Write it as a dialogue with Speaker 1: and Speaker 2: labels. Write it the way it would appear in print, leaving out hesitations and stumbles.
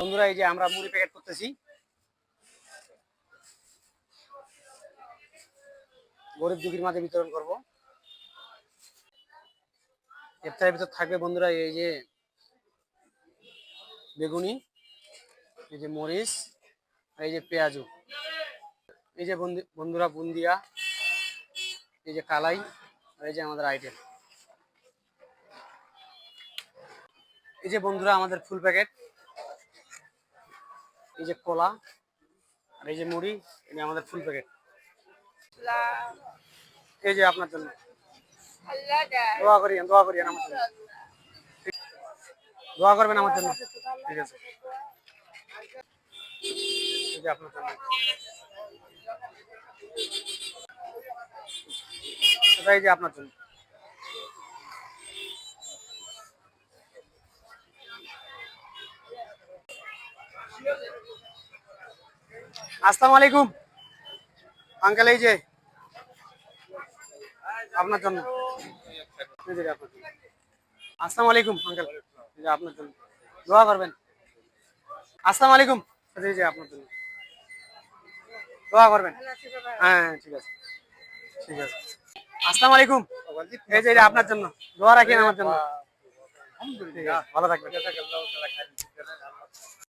Speaker 1: বন্ধুরা এই যে আমরা মুড়ি প্যাকেট করতেছি, গরিব দুঃখীর মাঝে বিতরণ করব। ইফতারের ভিতর থাকবে বন্ধুরা এই যে বেগুনি, এই যে মরিচ, এই যে পেঁয়াজু, এই যে বন্ধুরা বুন্দিয়া, এই যে কালাই, আর এই যে আমাদের আইটেম। এই যে বন্ধুরা আমাদের ফুল প্যাকেট, এই যে কলা, আর এই যে মুড়ি, এই যে আমাদের ফুল প্যাকেট। এই যে আপনার জন্য দোয়া করিয়েন আমার জন্য, দোয়া করবেন আমার জন্য। ঠিক আছে, এই যে আপনার জন্য, এই যে আপনার জন্য। আসসালামু আলাইকুম আঙ্কেল, এই যে আপনার জন্য। আসসালামু আলাইকুম আঙ্কেল, এই যে আপনার জন্য, দোয়া করবেন। আসসালামু আলাইকুম, এই যে আপনার জন্য, দোয়া করবেন। হ্যাঁ ঠিক আছে, ঠিক আছে। আসসালামু আলাইকুম, এই যে আপনার জন্য, দোয়া রাখেন আমার জন্য। ভালো থাকবেন।